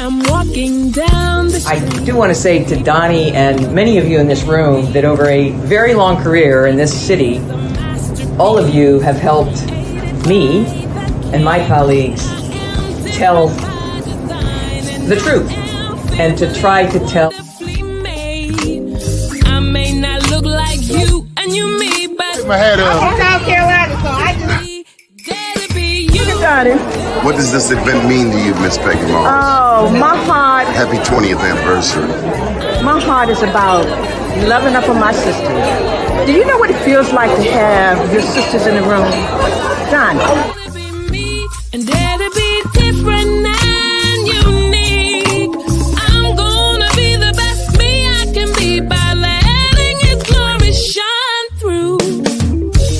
I'm walking down the street. I do want to say to Donnie and many of you in this room that over a very long career in this city, all of you have helped me and my colleagues tell the truth and to try to tell. I may not look like you and you me, but Put my hat up. I'm from South Carolina, so I just... What does this event mean to you, Miss Peggy Morris? Oh, my heart, Happy 20th anniversary. my heart is about loving up on my sisters. Do you know what it feels like to have your sisters in the room? Don. And dare to be different and unique. I'm gonna be the best me I can be by letting His glory shine through.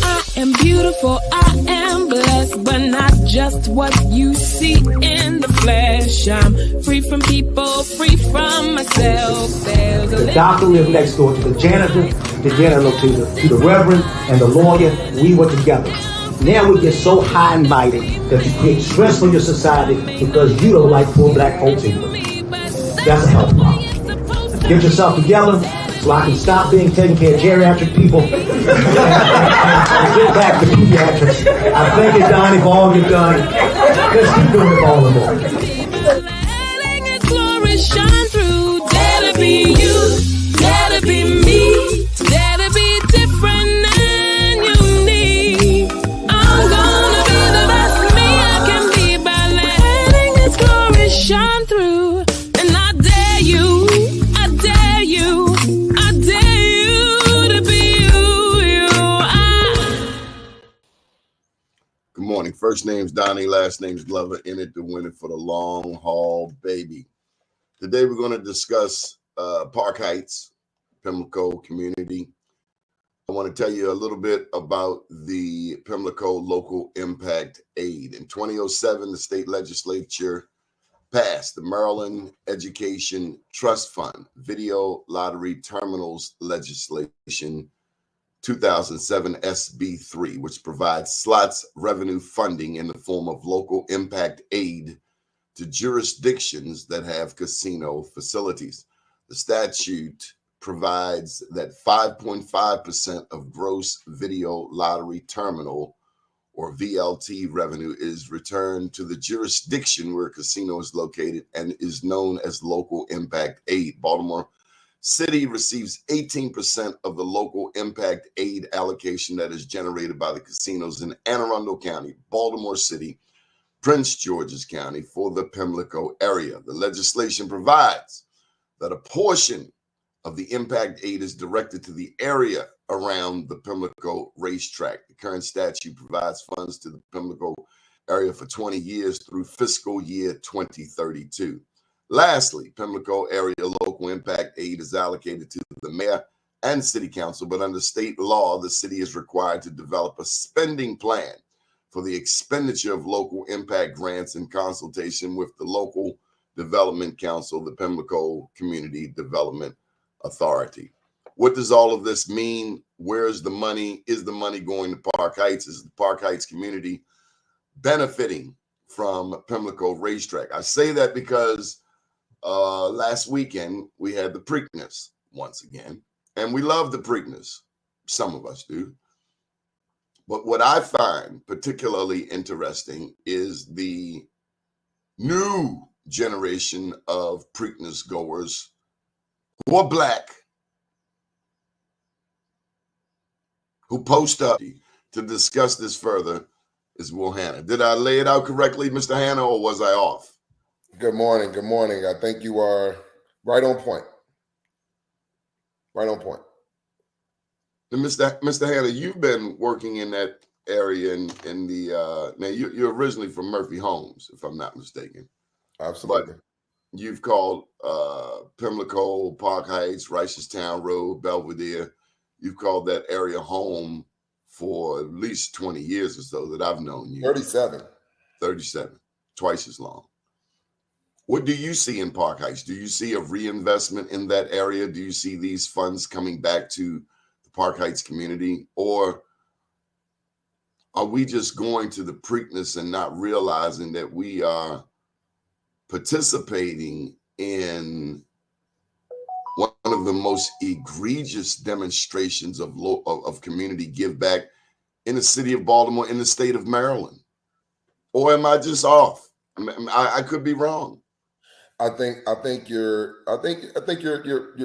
I am beautiful, I am blessed, but not just what you see in the flesh. I'm free from people, free from myself. The doctor lived next door to the janitor, to the reverend, and the lawyer. We were together. Now we get so high and mighty that you create stress for your society because you don't like poor black folks either. That's a health problem. Get yourself together so I can stop being taking care of geriatric people and get back to pediatrics. I thank you, Donnie, for all you've done. Let's keep doing it all and more. Letting His glory shine through. Dare to be you, dare to be me, dare to be different and unique. I'm gonna be the best me I can be by letting His glory shine through. And I dare you, I dare you, I dare you to be you. Good morning. First name's Donnie, last name's Glover. In it to win it for the long haul, baby. Today we're going to discuss Park Heights, Pimlico community. I want to tell you a little bit about the Pimlico Local Impact Aid. In 2007, the state legislature passed the Maryland Education Trust Fund Video Lottery Terminals Legislation 2007 SB3, which provides slots revenue funding in the form of local impact aid to jurisdictions that have casino facilities. The statute provides that 5.5% of gross video lottery terminal or VLT revenue is returned to the jurisdiction where a casino is located and is known as local impact aid. Baltimore City receives 18% of the local impact aid allocation that is generated by the casinos in Anne Arundel County, Baltimore City, Prince George's County for the Pimlico area. The legislation provides that a portion of the impact aid is directed to the area around the Pimlico racetrack. The current statute provides funds to the Pimlico area for 20 years through fiscal year 2032. Lastly, Pimlico area local impact aid is allocated to the mayor and city council, but under state law, the city is required to develop a spending plan for the expenditure of local impact grants in consultation with the local development council, the Pimlico Community Development Authority. What does all of this mean? Where's the money? Is the money going to Park Heights? Is the Park Heights community benefiting from Pimlico Racetrack? I say that because last weekend we had the Preakness once again, and we love the Preakness. Some of us do. But what I find particularly interesting is the new generation of Preakness goers who are black, who post up. To discuss this further is Will Hanna. Did I lay it out correctly, Mr. Hanna, or was I off? Good morning. Good morning. I think you are right on point. Right on point. And Mr. Hanna, you've been working in that area in the now you're originally from Murphy Homes, if I'm not mistaken. Absolutely. But you've called Pimlico, Park Heights, Reisterstown Road, Belvedere. You've called that area home for at least 20 years or so that I've known you. 37, twice as long. What do you see in Park Heights? Do you see a reinvestment in that area? Do you see these funds coming back to the Park Heights community? Or are we just going to the Preakness and not realizing that we are participating in one of the most egregious demonstrations of community give back in the city of Baltimore, in the state of Maryland? Or am I just off? I could be wrong. I think you're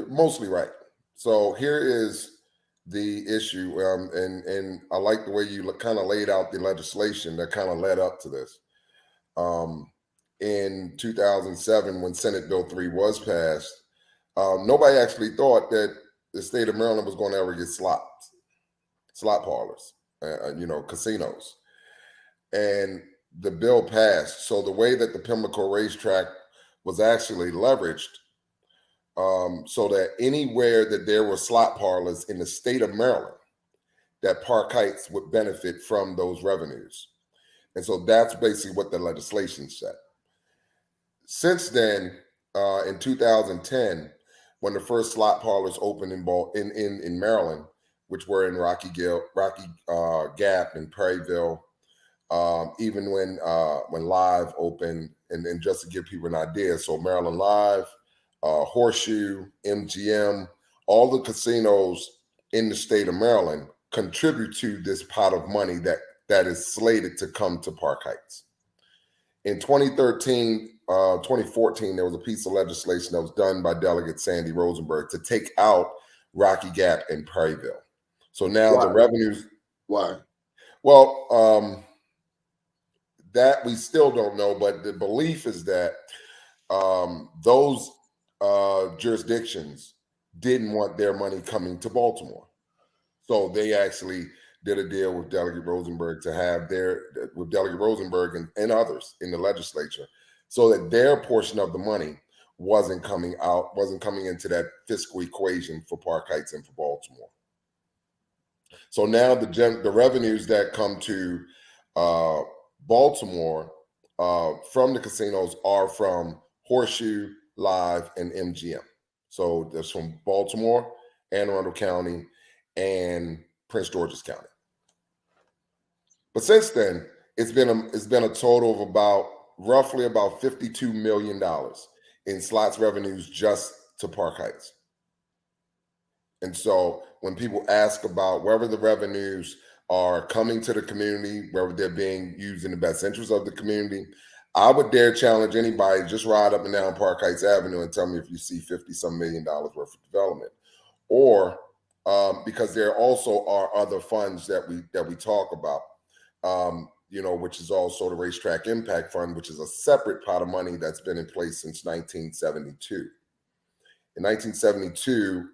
mostly right. So here is the issue, and I like the way you kind of laid out the legislation that kind of led up to this. In 2007, when Senate Bill 3 was passed, nobody actually thought that the state of Maryland was going to ever get slot parlors, casinos. And the bill passed. So the way that the Pimlico racetrack was actually leveraged, so that anywhere that there were slot parlors in the state of Maryland, that Park Heights would benefit from those revenues. And so that's basically what the legislation said. Since then, in 2010, when the first slot parlors opened in Maryland, which were in Rocky Gap and Prairieville, even when Live opened, and just to give people an idea, so Maryland Live, Horseshoe, MGM, all the casinos in the state of Maryland contribute to this pot of money that is slated to come to Park Heights. In 2014, there was a piece of legislation that was done by Delegate Sandy Rosenberg to take out Rocky Gap and Prairieville. So now the revenues. Why? Well, that we still don't know, but the belief is that those jurisdictions didn't want their money coming to Baltimore. So they actually did a deal with Delegate Rosenberg and others in the legislature, so that their portion of the money wasn't coming into that fiscal equation for Park Heights and for Baltimore. So now the revenues that come to Baltimore from the casinos are from Horseshoe, Live, and MGM. So that's from Baltimore, Anne Arundel County, and Prince George's County. But since then, it's been a total of roughly about $52 million in slots revenues just to Park Heights. And so when people ask about whether the revenues are coming to the community, whether they're being used in the best interest of the community, I would dare challenge anybody, just ride up and down Park Heights Avenue and tell me if you see $50-some million worth of development. Or because there also are other funds that we talk about, which is also the Racetrack Impact Fund, which is a separate pot of money that's been in place since 1972. In 1972,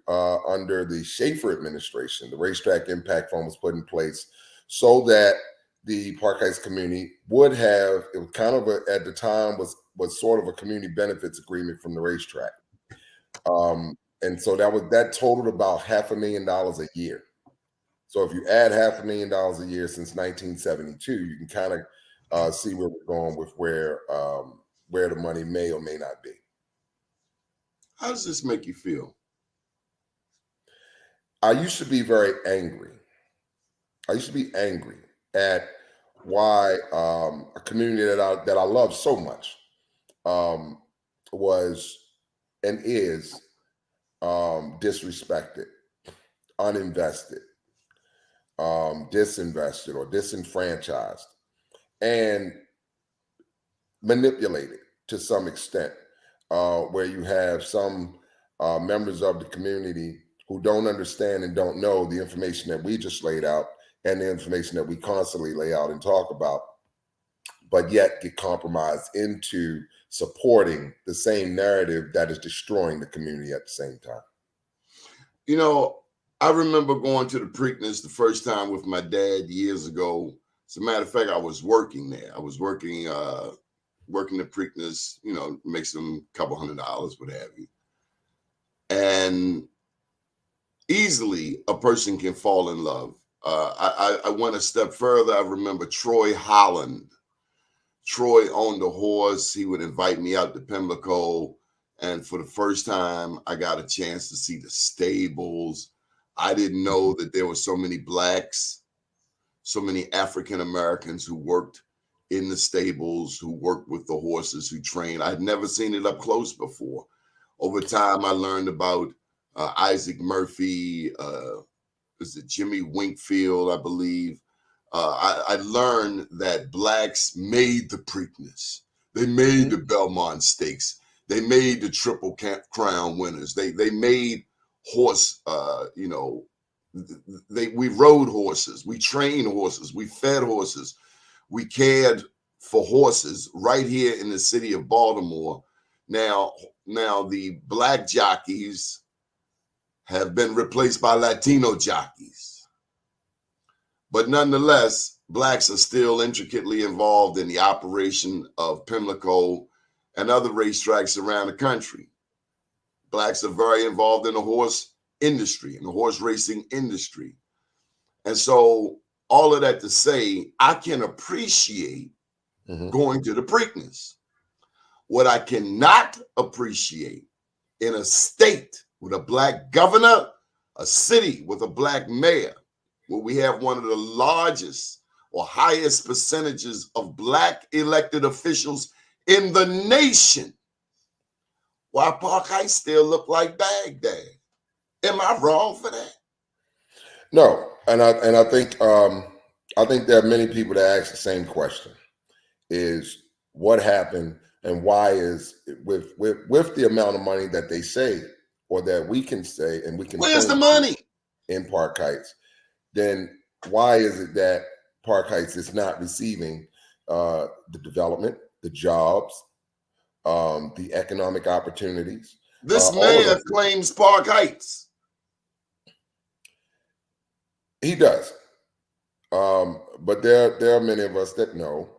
under the Schaefer administration, the Racetrack Impact Fund was put in place so that the Park Heights community would have, it was kind of at the time was sort of a community benefits agreement from the racetrack. And so that totaled about $500,000 a year. So if you add $500,000 a year since 1972, you can kind of see where we're going with where the money may or may not be. How does this make you feel? I used to be very angry. I used to be angry at why a community that I love so much was and is disrespected, uninvested, disinvested, or disenfranchised, and manipulated to some extent, where you have some members of the community who don't understand and don't know the information that we just laid out and the information that we constantly lay out and talk about, but yet get compromised into supporting the same narrative that is destroying the community at the same time. You know, I remember going to the Preakness the first time with my dad years ago. As a matter of fact, I was working there. I was working the Preakness, make some couple $100, what have you. And easily a person can fall in love. I went a step further. I remember Troy Holland. Troy owned a horse. He would invite me out to Pimlico. And for the first time, I got a chance to see the stables. I didn't know that there were so many Blacks, so many African Americans who worked in the stables, who work with the horses, who train. I'd never seen it up close before. Over time, I learned about Isaac Murphy, is it Jimmy Winkfield, I believe. I learned that blacks made the Preakness. They made the Belmont Stakes. They made the Triple Crown winners. They made horse, we rode horses. We trained horses. We fed horses. We cared for horses right here in the city of Baltimore. Now the black jockeys have been replaced by Latino jockeys. But nonetheless, blacks are still intricately involved in the operation of Pimlico and other racetracks around the country. Blacks are very involved in the horse industry, in the horse racing industry. And so all of that to say, I can appreciate going to the Preakness. What I cannot appreciate in a state with a black governor, a city with a black mayor, where we have one of the largest or highest percentages of black elected officials in the nation, why Park Heights still look like Baghdad. Am I wrong for that? No, and I think there are many people that ask the same question: is what happened and why is with the amount of money that they say or that we can say and we can. Where's the money in Park Heights? Then why is it that Park Heights is not receiving the development, the jobs, the economic opportunities? This mayor claims Park Heights. He does. But there are many of us that know.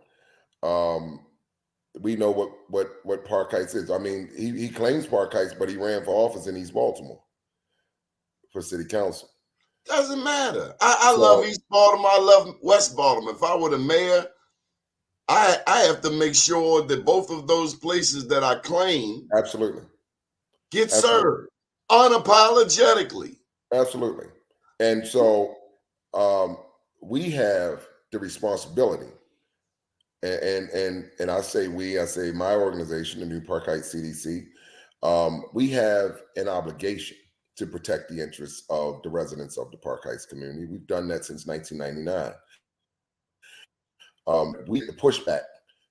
We know what Park Heights is. I mean, he claims Park Heights, but he ran for office in East Baltimore for city council. Doesn't matter. I love East Baltimore. I love West Baltimore. If I were the mayor, I have to make sure that both of those places that I claim get served unapologetically. Absolutely. And so we have the responsibility, and I say we, I say my organization, the New Park Heights CDC, we have an obligation to protect the interests of the residents of the Park Heights community. We've done that since 1999. We get the pushback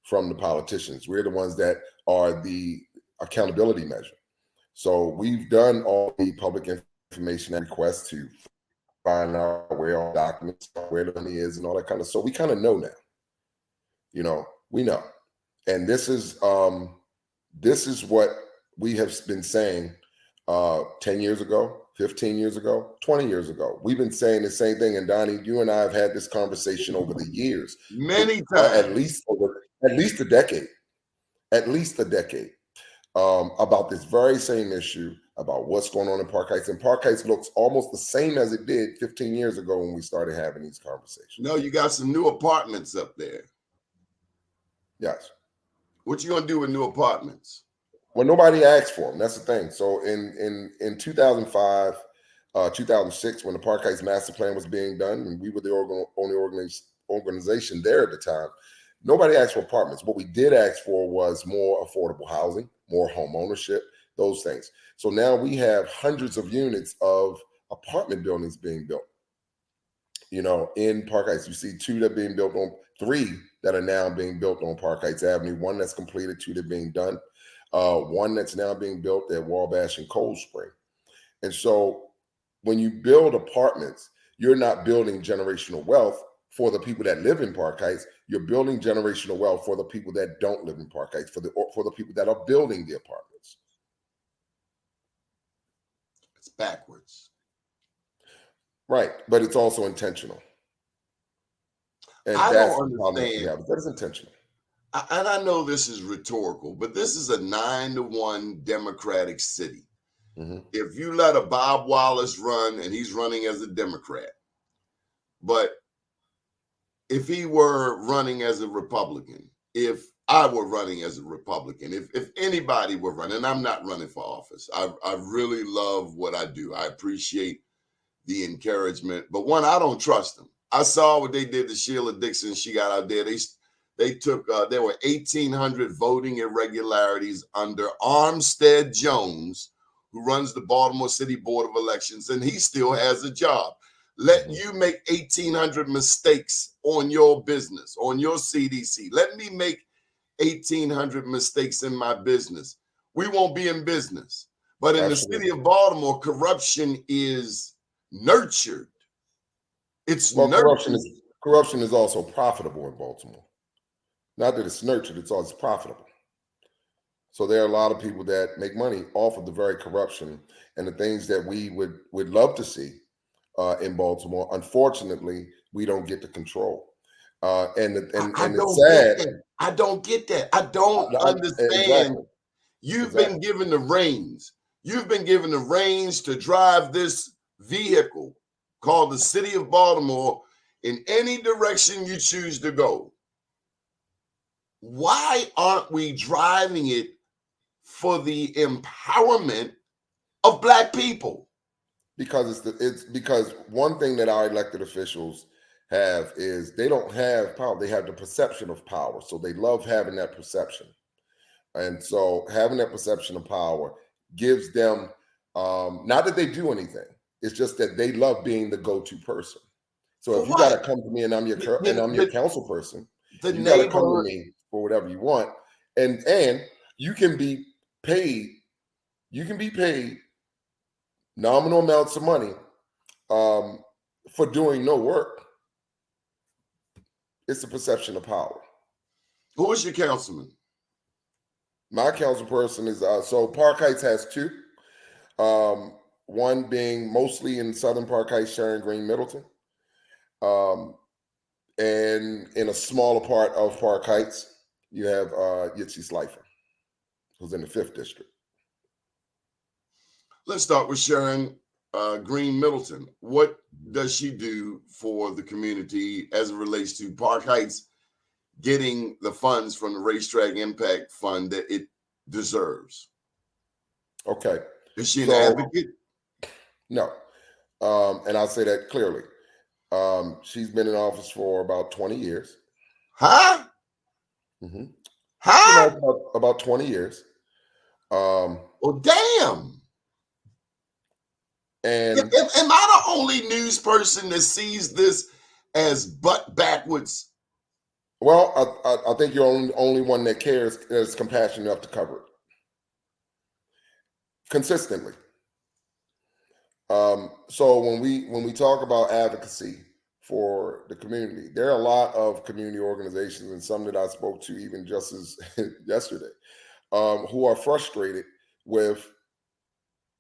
from the politicians. We're the ones that are the accountability measure. So we've done all the public information requests to find out where all documents, where the money is, and all that kind of. So we kind of know now. You know, we know, and this is what we have been saying 10 years ago, 15 years ago, 20 years ago. We've been saying the same thing. And Donnie, you and I have had this conversation over the years, many times, at least a decade, about this very same issue, about what's going on in Park Heights. And Park Heights looks almost the same as it did 15 years ago when we started having these conversations. No, you got some new apartments up there. Yes. What you gonna do with new apartments? Well, nobody asked for them. That's the thing. So in 2005, 2006, when the Park Heights master plan was being done, and we were the only organization there at the time, nobody asked for apartments. What we did ask for was more affordable housing, more home ownership, those things. So now we have hundreds of units of apartment buildings being built. You know, in Park Heights, you see three that are now being built on Park Heights Avenue. One that's completed, two that are being done. One that's now being built at Wabash and Cold Spring. And so when you build apartments, you're not building generational wealth for the people that live in Park Heights. You're building generational wealth for the people that don't live in Park Heights, for the people that are building the apartments. It's backwards. Right, but it's also intentional. And I that's don't understand. That is intentional. And I know this is rhetorical, but this is a 9-1 Democratic city. Mm-hmm. If you let a Bob Wallace run, and he's running as a Democrat, but if he were running as a Republican, if I were running as a Republican, if anybody were running, and I'm not running for office, I really love what I do. I appreciate the encouragement, but one, I don't trust them. I saw what they did to Sheila Dixon. She got out there. there were 1,800 voting irregularities under Armstead Jones, who runs the Baltimore City Board of Elections, and he still has a job. Let you make 1,800 mistakes on your business, on your CDC. Let me make 1,800 mistakes in my business. We won't be in business. But in the city of Baltimore, corruption is nurtured. It's nurtured. Corruption is also profitable in Baltimore. Not that it's nurtured, it's also profitable. So there are a lot of people that make money off of the very corruption and the things that we would love to see in Baltimore. Unfortunately, we don't get to control. And it's sad. I don't get that. I don't understand. Exactly. You've been given the reins. You've been given the reins to drive this vehicle called the City of Baltimore in any direction you choose to go. Why aren't we driving it for the empowerment of Black people? Because it's because one thing that our elected officials have is they don't have power. They have the perception of power. So they love having that perception. And so having that perception of power gives them, not that they do anything, it's just that they love being the go-to person. So if you got to come to me and I'm your council person, you got to come to me for whatever you want. And you can be paid nominal amounts of money for doing no work. It's a perception of power. Who is your councilman? My council person is so Park Heights has two. One being mostly in Southern Park Heights, Sharon Green, Middleton, and in a smaller part of Park Heights, you have Yitzi Slifer, who's in the 5th district. Let's start with Sharon Green, Middleton. What does she do for the community as it relates to Park Heights getting the funds from the Racetrack Impact Fund that it deserves? Okay. Is she an advocate? No. And I'll say that clearly. She's been in office for about 20 years. Huh? Mm-hmm. Huh? About 20 years. Well, damn. And am I the only news person that sees this as butt backwards? Well, I think you're only one that cares, that is compassionate enough to cover it consistently. So when we talk about advocacy for the community, there are a lot of community organizations, and some that I spoke to even just as yesterday, who are frustrated with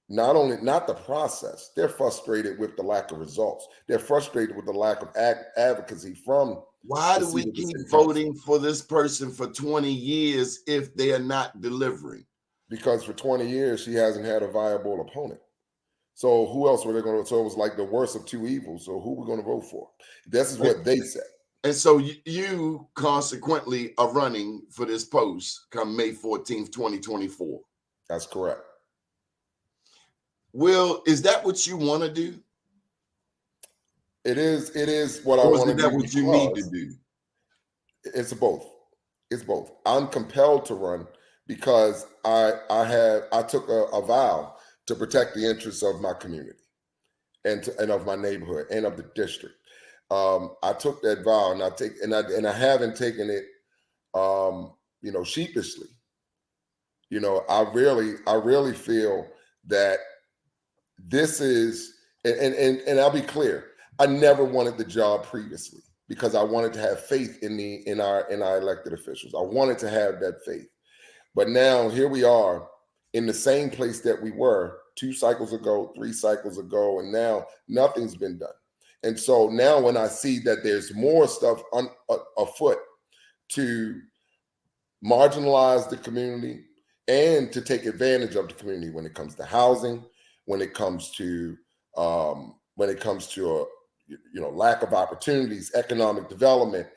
not the process. They're frustrated with the lack of results. They're frustrated with the lack of advocacy from. Why do we keep voting for this person for 20 years if they are not delivering? Because for 20 years, she hasn't had a viable opponent. So who else were they going to? So it was like the worst of two evils. So who are we going to vote for? This is what they said. And so you consequently are running for this post come May 14th, 2024. That's correct. Will, is that what you want to do? It is what I want to do. Is that what you need to do? It's both. It's both. I'm compelled to run because I took a vow to protect the interests of my community and of my neighborhood and of the district. I took that vow, and I haven't taken it, sheepishly. I really feel that this is, and I'll be clear. I never wanted the job previously because I wanted to have faith in our elected officials. I wanted to have that faith. But now here we are in the same place that we were 2 cycles ago, 3 cycles ago, and now nothing's been done. And so now when I see that there's more stuff afoot to marginalize the community and to take advantage of the community when it comes to housing, when it comes to lack of opportunities, economic development,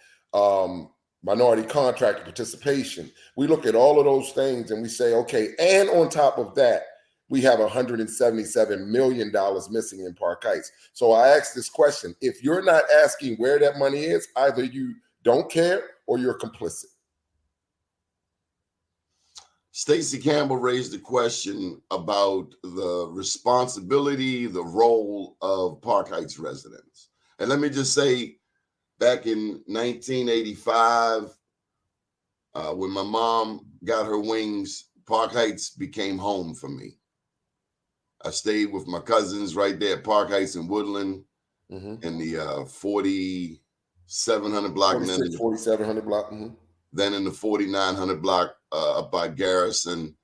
minority contractor participation. We look at all of those things and we say, okay, and on top of that, we have $177 million missing in Park Heights. So I asked this question: if you're not asking where that money is, either you don't care or you're complicit. Stacey Campbell raised the question about the responsibility, the role of Park Heights residents. And let me just say, back in 1985, when my mom got her wings, Park Heights became home for me. I stayed with my cousins right there at Park Heights in Woodland in the 4700 block. 4700 block. Then in the 4900 block up by Garrison.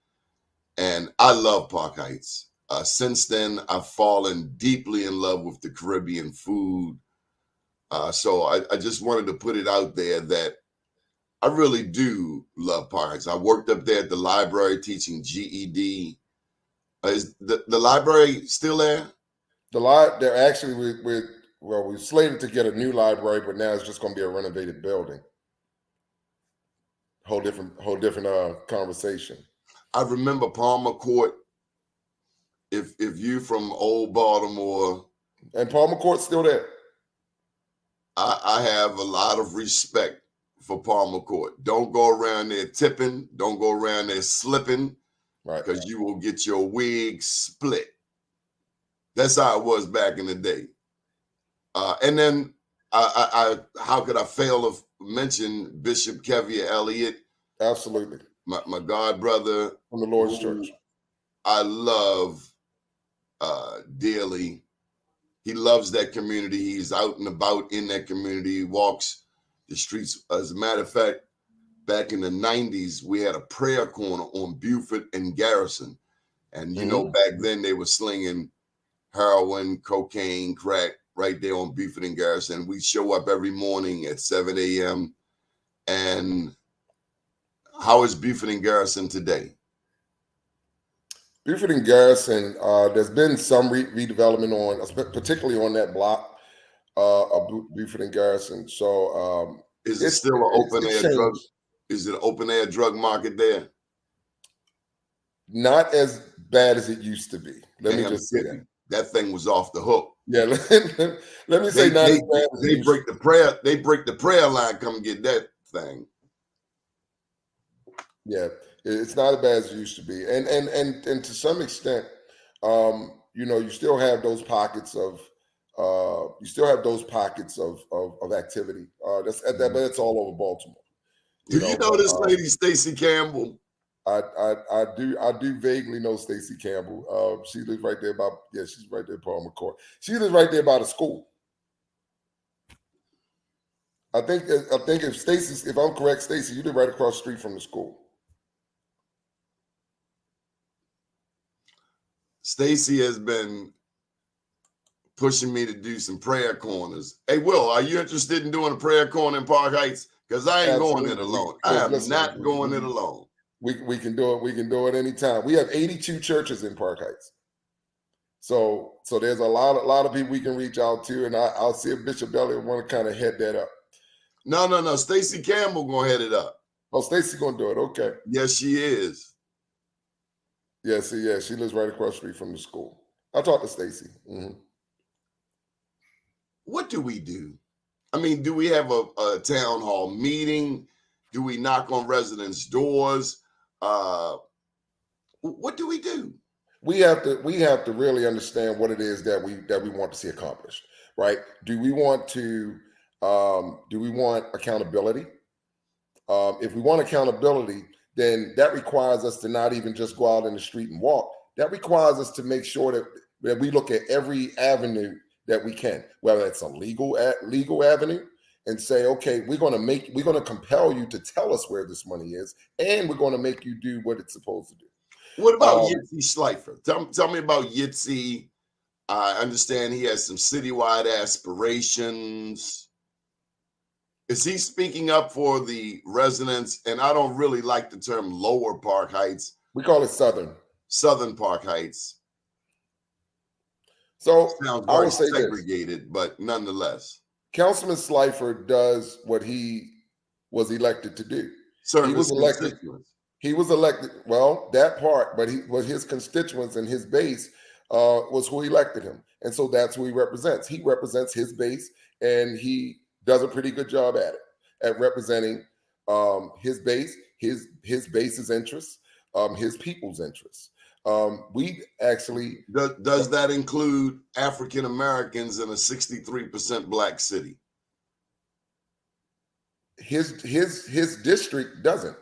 And I love Park Heights. Since then, I've fallen deeply in love with the Caribbean food. So I just wanted to put it out there that I really do love Park Heights. I worked up there at the library teaching GED. Is the library still there? They're actually we're slated to get a new library, but now it's just going to be a renovated building. Whole different conversation. I remember Palmer Court. If you from old Baltimore, and Palmer Court's still there. I have a lot of respect for Palmer Court. Don't go around there tipping. Don't go around there slipping, right? Because you will get your wig split. That's how it was back in the day. And then I how could I fail to mention Bishop Kevia Elliott? Absolutely. My god brother from the Lord's Church. I love dearly. He loves that community. He's out and about in that community. He walks the streets. As a matter of fact, back in the 90s, we had a prayer corner on Buford and Garrison. And, you know, back then they were slinging heroin, cocaine, crack right there on Buford and Garrison. We show up every morning at 7 a.m. And how is Buford and Garrison today? Buford and Garrison, there's been some redevelopment on, particularly on that block of Buford and Garrison. So, is it still an open air drug? Is it an open air drug market there? Not as bad as it used to be. Let me just say that. That thing was off the hook. Yeah, let me say not as bad as they break the prayer. They break the prayer line. Come get that thing. Yeah, it's not as bad as it used to be, and to some extent, you know, you still have those pockets of activity. That's all over Baltimore. Do you know this lady, Stacey Campbell? I do vaguely know Stacey Campbell. She lives right there she's right there, Palmer Court. She lives right there by the school. I think if I'm correct, Stacey, you live right across the street from the school. Stacey has been pushing me to do some prayer corners. Hey, Will, are you interested in doing a prayer corner in Park Heights? Because I ain't going it alone. I am not going it alone. We can do it. We can do it anytime. We have 82 churches in Park Heights. So there's a lot of people we can reach out to, and I'll see if Bishop Elliott want to kind of head that up. No. Stacey Campbell gonna head it up. Oh, Stacey gonna do it. Okay. Yes, she is. Yeah, she lives right across the street from the school. I'll talk to Stacey. What do we do? I mean, do we have a town hall meeting? Do we knock on residents' doors? What do we do? We have to really understand what it is that we want to see accomplished, right? Do we want accountability? If we want accountability, then that requires us to not even just go out in the street and walk. That requires us to make sure that we look at every avenue that we can, whether it's a legal avenue, and say, okay, we're going to compel you to tell us where this money is, and we're going to make you do what it's supposed to do. What about Yitzi Schleifer? Tell me about Yitzi. I understand he has some citywide aspirations. Is he speaking up for the residents? And I don't really like the term Lower Park Heights. We call it Southern Park Heights. So sounds very segregated, but nonetheless. Councilman Schleifer does what he was elected to do. Sir, he was elected. He was elected. Well, that part, but his constituents and his base was who elected him, and so that's who he represents. He represents his base, and he does a pretty good job at representing his base, his base's interests, his people's interests. We actually does that include African Americans in a 63% black city? His district doesn't.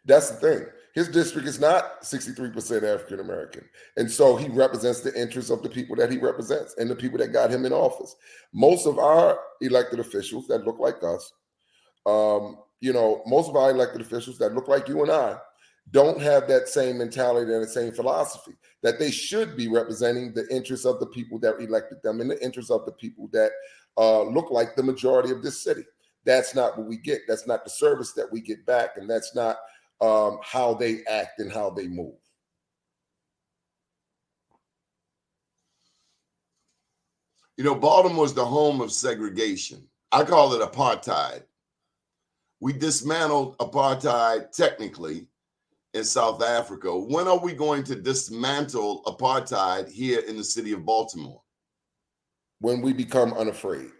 That's the thing. His district is not 63% African American. And so he represents the interests of the people that he represents and the people that got him in office. Most of our elected officials that look like us, most of our elected officials that look like you and I don't have that same mentality and the same philosophy that they should be representing the interests of the people that elected them and the interests of the people that look like the majority of this city. That's not what we get. That's not the service that we get back. And that's not how they act and how they move. Baltimore is the home of segregation. I call it apartheid. We dismantled apartheid technically in South Africa. When are we going to dismantle apartheid here in the city of Baltimore? When we become unafraid,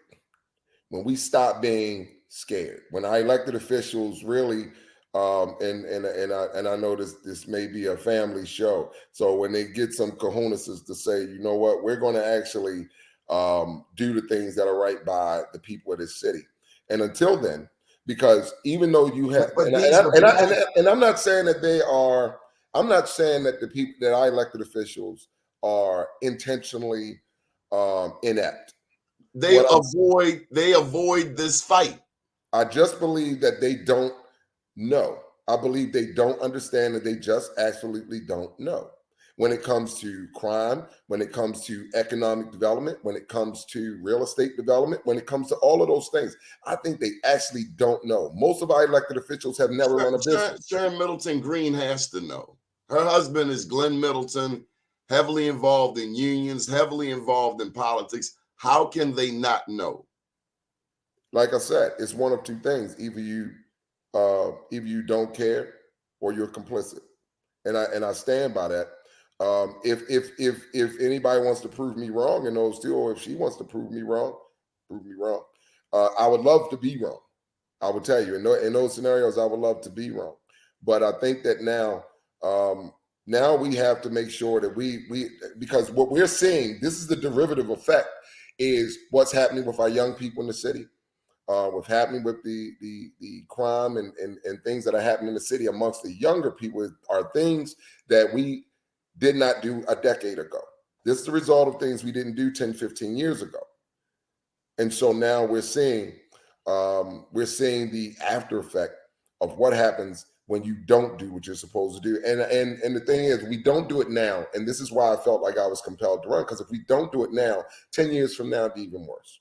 when we stop being scared, when our elected officials really, and I know this may be a family show, so when they get some cojones to say, you know what, we're going to actually do the things that are right by the people of this city. And until then, because even though you have, and I'm not saying that they are, I'm not saying that the people that our elected officials are intentionally inept. They avoid this fight. I just believe that they don't know. I believe they don't understand, that they just absolutely don't know. When it comes to crime, when it comes to economic development, when it comes to real estate development, when it comes to all of those things, I think they actually don't know. Most of our elected officials have never run a business. Sharon Middleton Green has to know. Her husband is Glenn Middleton, heavily involved in unions, heavily involved in politics. How can they not know? Like I said, it's one of two things. Either you don't care or you're complicit. And I stand by that. If anybody wants to prove me wrong in those two, or if she wants to prove me wrong. I would love to be wrong. I would tell you in those scenarios, I would love to be wrong. But I think that now we have to make sure that we because what we're seeing, this is the derivative effect, is what's happening with our young people in the city, what's happening with the crime and things that are happening in the city amongst the younger people are things that we did not do a decade ago. This is the result of things we didn't do 10, 15 years ago. And so now we're seeing the after effect of what happens when you don't do what you're supposed to do. And the thing is, we don't do it now. And this is why I felt like I was compelled to run, because if we don't do it now, 10 years from now, it'd be even worse.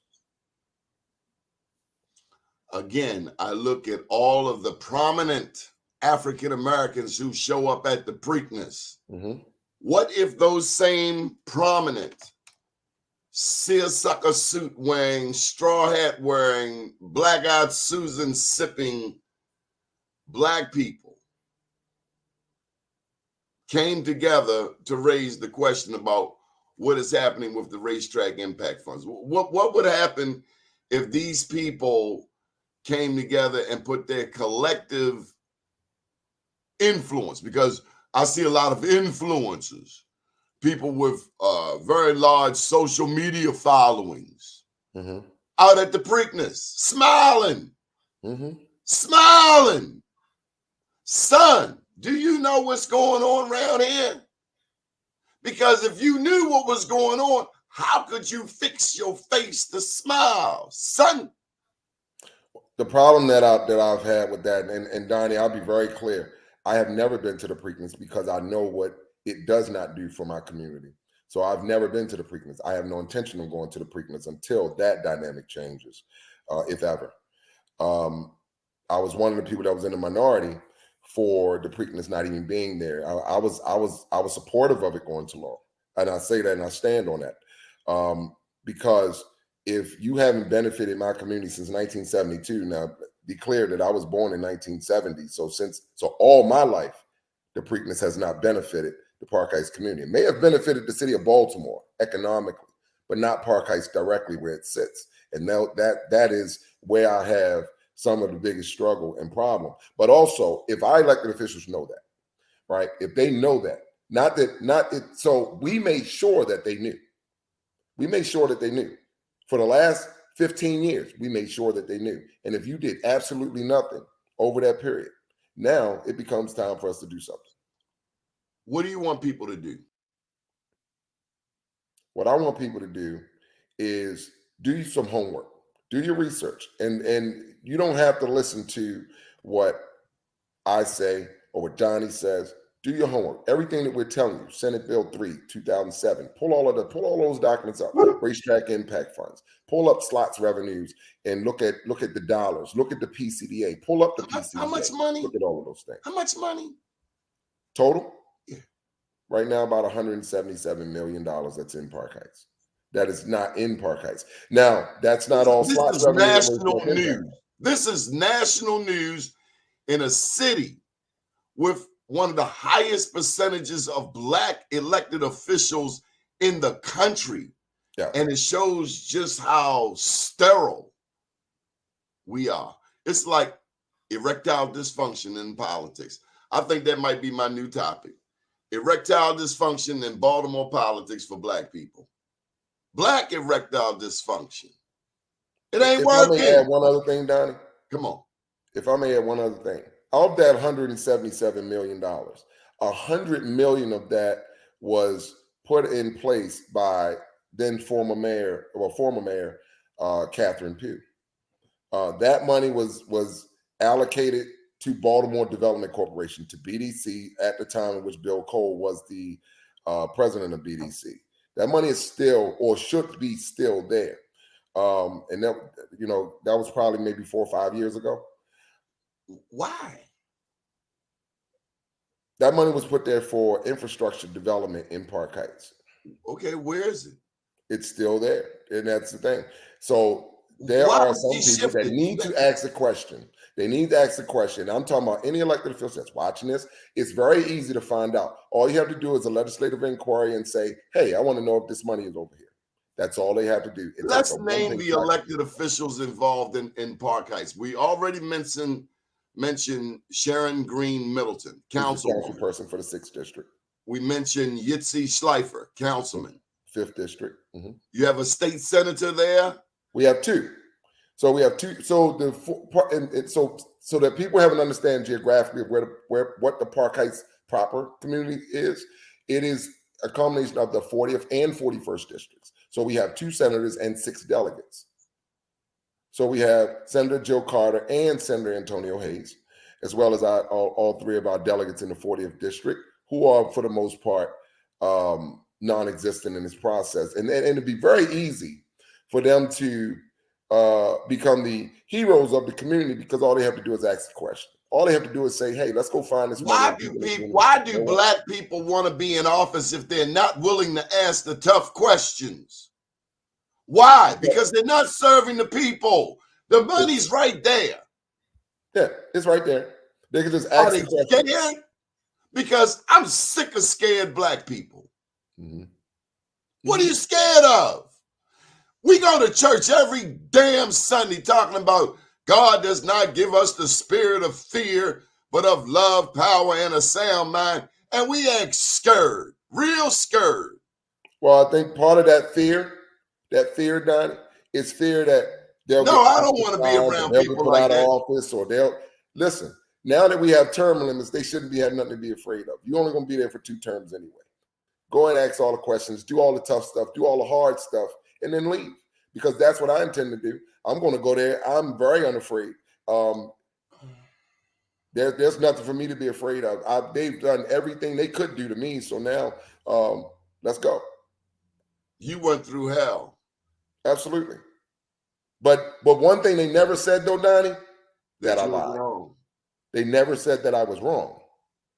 Again, I look at all of the prominent African Americans who show up at the Preakness. Mm-hmm. What if those same prominent seersucker suit wearing, straw hat wearing, black-eyed Susan sipping black people came together to raise the question about what is happening with the racetrack impact funds? What would happen if these people came together and put their collective influence? Because I see a lot of influencers, people with very large social media followings, mm-hmm. out at the Preakness, smiling, mm-hmm. smiling. Son, do you know what's going on around here? Because if you knew what was going on, how could you fix your face to smile, son? The problem that I've had with that, and Donnie, I'll be very clear. I have never been to the Preakness because I know what it does not do for my community. So I've never been to the Preakness. I have no intention of going to the Preakness until that dynamic changes, if ever. I was one of the people that was in the minority for the Preakness not even being there. I was supportive of it going to law, and I say that and I stand on that, because if you haven't benefited my community since 1972, now be clear that I was born in 1970. So all my life, the Preakness has not benefited the Park Heights community. It may have benefited the city of Baltimore economically, but not Park Heights directly where it sits. And now that is where I have some of the biggest struggle and problem. But also, if our elected officials know that, right? If they know that, so we made sure that they knew. We made sure that they knew. For the last 15 years, we made sure that they knew. And if you did absolutely nothing over that period, now it becomes time for us to do something. What do you want people to do? What I want people to do is do some homework, do your research, and you don't have to listen to what I say or what Donnie says. Do your homework. Everything that we're telling you, Senate Bill 3, 2007, pull all those documents up. Racetrack impact funds. Pull up slots revenues and look at the dollars. Look at the PCDA. Pull up the PCDA. How much money? Look at all of those things. How much money? Total? Yeah. Right now, about $177 million that's in Park Heights. That is not in Park Heights. Now, that's not all slots. This is national news. This is national news in a city with one of the highest percentages of Black elected officials in the country. Yeah. And it shows just how sterile we are. It's like erectile dysfunction in politics. I think that might be my new topic. Erectile dysfunction in Baltimore politics for Black people. Black erectile dysfunction. It ain't working. If I may add one other thing, Donnie. Come on. If I may add one other thing. Of that $177 million, $100 million of that was put in place by then former mayor Catherine Pugh. That money was allocated to Baltimore Development Corporation, to BDC at the time in which Bill Cole was the president of BDC. That money is still, or should be still there. And that was probably maybe 4 or 5 years ago. Why? That money was put there for infrastructure development in Park Heights. Okay, where is it? It's still there, and that's the thing. So there are some people that need to ask the question. They need to ask the question. I'm talking about any elected official that's watching this. It's very easy to find out. All you have to do is a legislative inquiry and say, hey, I want to know if this money is over here. That's all they have to do. Let's name the elected officials involved in Park Heights. We already mentioned Sharon Green Middleton, councilperson for the 6th district. We mentioned Yitzi Schleifer, councilman. 5th district. Mm-hmm. You have a state senator there? We have 2. So we have 2. So so that people have an understanding geographically of what the Park Heights proper community is. It is a combination of the 40th and 41st districts. So we have 2 senators and 6 delegates. So we have Senator Joe Carter and Senator Antonio Hayes, as well as all 3 of our delegates in the 40th district, who are, for the most part, non-existent in this process. And it'd be very easy for them to become the heroes of the community, because all they have to do is ask the question. All they have to do is say, hey, let's go find this money. Why do Black people want to be in office if they're not willing to ask the tough questions? Why? Because they're not serving the people. The money's right there. Yeah, it's right there. They can just ask the question. Scared? Because I'm sick of scared Black people. Mm-hmm. What are you scared of? We go to church every damn Sunday talking about God does not give us the spirit of fear, but of love, power, and a sound mind. And we act scared, real scared. Well, I think part of that fear, Donnie, is fear that they'll No, I don't want to be around people like that. Office, or they'll listen. Now that we have term limits, they shouldn't have nothing to be afraid of. You're only going to be there for 2 terms anyway. Go and ask all the questions, do all the tough stuff, do all the hard stuff, and then leave. Because that's what I intend to do. I'm going to go there. I'm very unafraid. There's nothing for me to be afraid of. They've done everything they could do to me. So now, let's go. You went through hell. Absolutely. But one thing they never said, though, Donnie, that I lied. Wrong. They never said that I was wrong.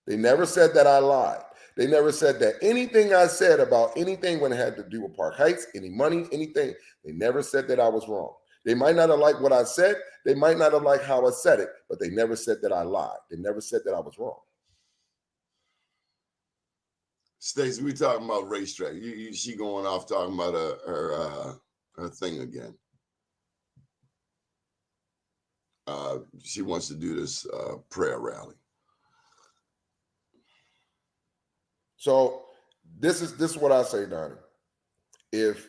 They never said that I lied. They never said that anything I said about anything when it had to do with Park Heights, any money, anything, they never said that I was wrong. They might not have liked what I said. They might not have liked how I said it, but they never said that I lied. They never said that I was wrong. Stacey, we talking about racetrack. She going off talking about her thing again. She wants to do this prayer rally. So this is what I say, Donnie. If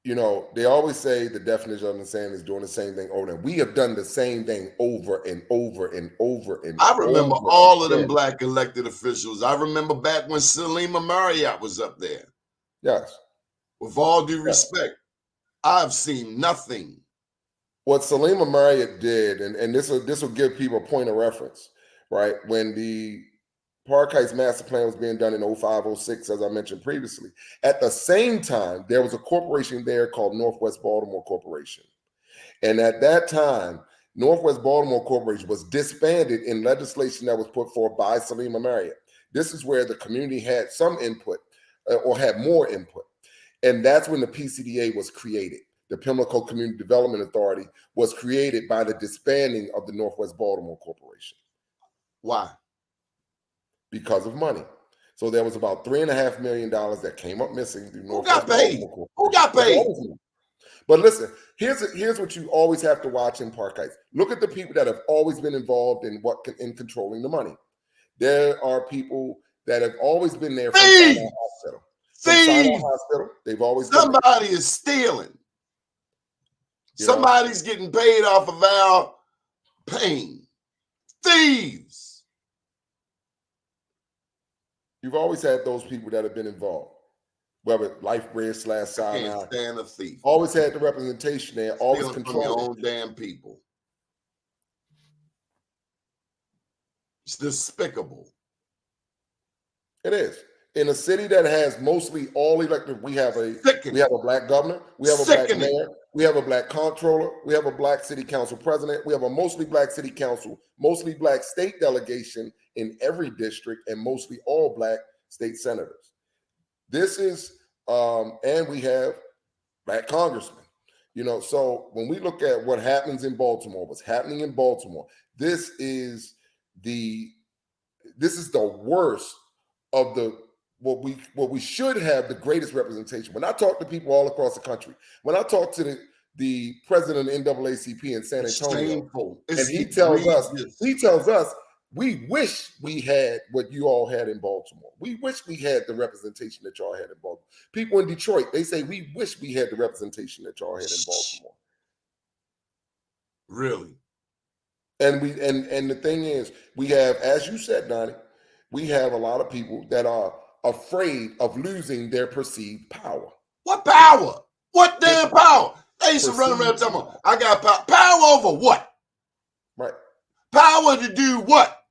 they always say the definition of insanity is doing the same thing over and we have done the same thing over and over and over and I remember over all of them again. black elected officials. I remember back when Salima Marriott was up there. Yes. With all due respect, I've seen nothing. What Salima Marriott did, and this will give people a point of reference, right? When the Park Heights Master Plan was being done in 05, 06, as I mentioned previously. At the same time, there was a corporation there called Northwest Baltimore Corporation. And at that time, Northwest Baltimore Corporation was disbanded in legislation that was put forth by Salima Marriott. This is where the community had some input or had more input. And that's when the PCDA was created. The Pimlico Community Development Authority was created by the disbanding of the Northwest Baltimore Corporation. Why? Because of money. So there was about $3.5 million that came up missing through Who Northwest got paid? Baltimore. Who got paid? But listen, here's what you always have to watch in Park Heights. Look at the people that have always been involved in controlling the money. There are people that have always been there from Sinai Hospital. From Sinai Hospital, they've always been there. Somebody is stealing. Somebody's getting paid off of our pain. Thieves. You've always had those people that have been involved. Whether LifeBread / Sinai. Can't stand a thief. Always had the representation there. Always Stealing from your controlling. own damn people. It's despicable. It is. In a city that has mostly all elected, we have a black governor, we have a black mayor, we have a black comptroller, we have a black city council president, we have a mostly black city council, mostly black state delegation in every district, and mostly all black state senators. This is, and we have black congressmen. So when we look at what happens in Baltimore, what's happening in Baltimore, this is the worst of the what we should have the greatest representation. When I talk to people all across the country, when I talk to the president of NAACP in San Antonio, and he tells us, we wish we had what you all had in Baltimore. We wish we had the representation that y'all had in Baltimore. People in Detroit, they say, we wish we had the representation that y'all had in Baltimore. Really? And the thing is, we have, as you said, Donnie, we have a lot of people that are afraid of losing their perceived power. What power? What damn power? They used to run around talking about, I got power. Power over what? Right. Power to do what?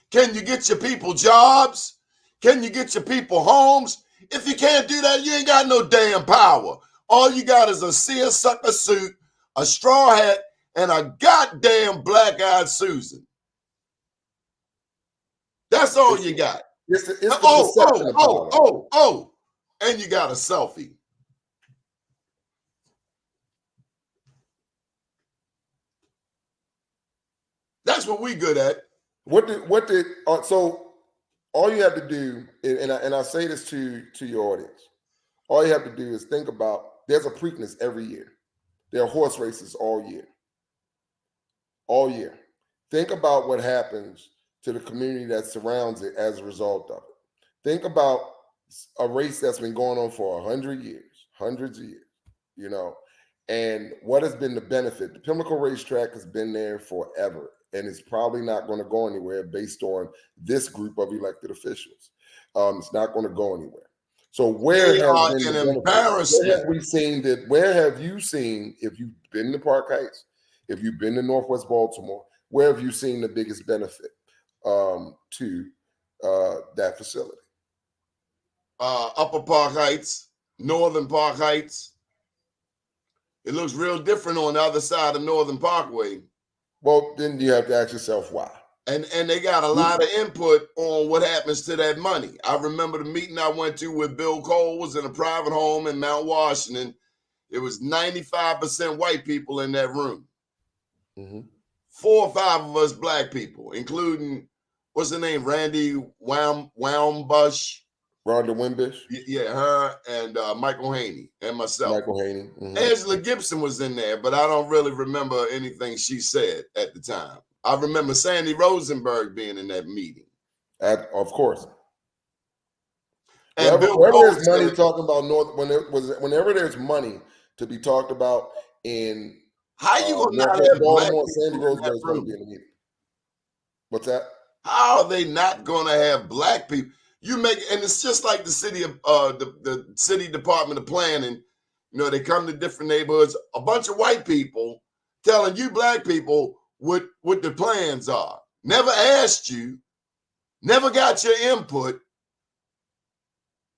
Can you get your people jobs? Can you get your people homes? If you can't do that, you ain't got no damn power. All you got is a seersucker suit, a straw hat, and a goddamn black-eyed Susan. That's all you got. It's the And you got a selfie. That's what we good at. So all you have to do, and I say this to your audience, all you have to do is think about, there's a Preakness every year. There are horse races all year. All year. Think about what happens to the community that surrounds it as a result of it. Think about a race that's been going on for 100 years, hundreds of years, and what has been the benefit. The Pimlico racetrack has been there forever, and it's probably not going to go anywhere based on this group of elected officials. It's not going to go anywhere. So where have we seen that? Where have you seen, if you've been to Park Heights, if you've been to Northwest Baltimore, where have you seen the biggest benefit to that facility? Upper Park Heights, Northern Park Heights. It looks real different on the other side of Northern Parkway. Well, then you have to ask yourself why. And they got a lot of input on what happens to that money. I remember the meeting I went to with Bill Cole was in a private home in Mount Washington. It was 95% white people in that room. Mm-hmm. 4 or 5 of us black people, including, what's the name, Randy Wambush. Rhonda Wimbish. Yeah, her and Michael Haney and myself. Michael Haney. Angela Gibson was in there, but I don't really remember anything she said at the time. I remember Sandy Rosenberg being in that meeting. Of course. And whenever there's money talking about whenever there's money to be talked about in how you gonna not have Baltimore, Sandy Rosenberg is going to be in the meeting. What's that? How are they not going to have black people? You make, and it's just like the city of the city Department of Planning. You know, they come to different neighborhoods, a bunch of white people telling you black people what the plans are. Never asked you, never got your input.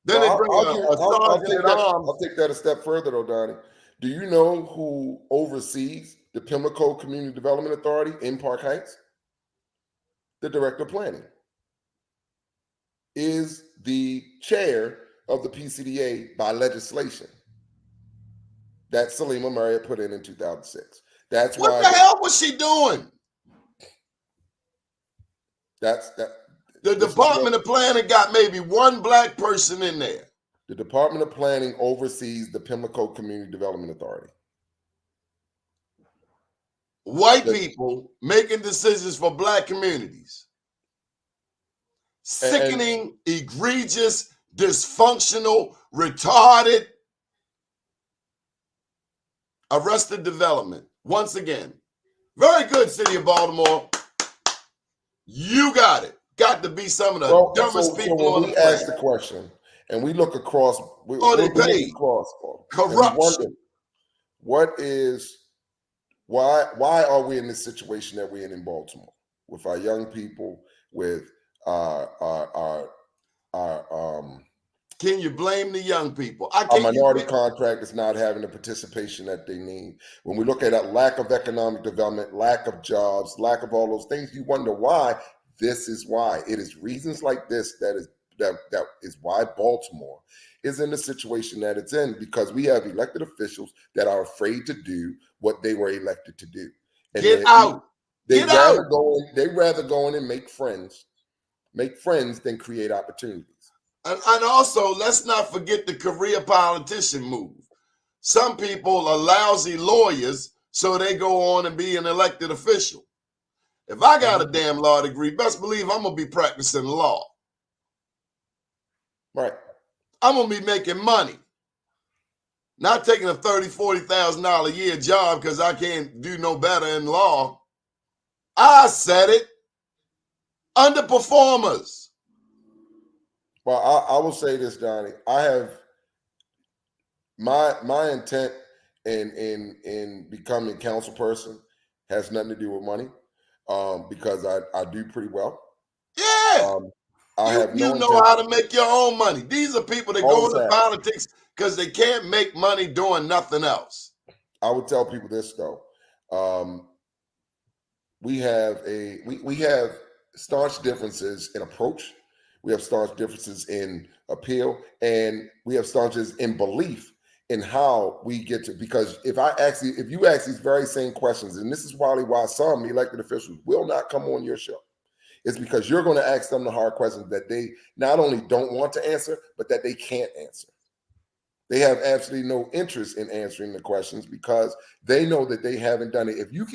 Then they bring I'll take that a step further, though, Donnie. Do you know who oversees the Pimlico Community Development Authority in Park Heights? The Director of Planning is the chair of the PCDA by legislation that Salima Marriott put in 2006. That's what why. The hell was she doing? The Department of Planning got maybe one black person in there. The Department of Planning oversees the Pimlico Community Development Authority. White people making decisions for black communities. Sickening, egregious, dysfunctional, retarded, Arrested Development. Once again, very good, City of Baltimore. You got it. Got to be some of the dumbest people on the planet. We ask the question, and we look across. We look across corruption. Why are we in this situation that we're in Baltimore with our young people, with our can you blame the young people? Our minority contractors not having the participation that they need. When we look at that lack of economic development, lack of jobs, lack of all those things, you wonder why. This is why. It is reasons like this that is why Baltimore is in the situation that it's in, because we have elected officials that are afraid to do what they were elected to do. And They'd rather go in and make friends than create opportunities. And also, let's not forget the career politician move. Some people are lousy lawyers, so they go on and be an elected official. If I got a damn law degree, best believe I'm going to be practicing law. Right. I'm going to be making money. Not taking a $30,000, $40,000 a year job because I can't do no better in law. I said it. Underperformers. Well, I will say this, Donnie. I have my intent in becoming a council person has nothing to do with money, because I do pretty well. Yeah. You know how to make your own money. These are people that go into politics because they can't make money doing nothing else. I would tell people this though. We have staunch differences in approach. We have staunch differences in appeal, and we have staunches in belief in how we get to, because if you ask these very same questions, and this is probably why some elected officials will not come on your show, it's because you're going to ask them the hard questions that they not only don't want to answer, but that they can't answer. They have absolutely no interest in answering the questions because they know that they haven't done it. If you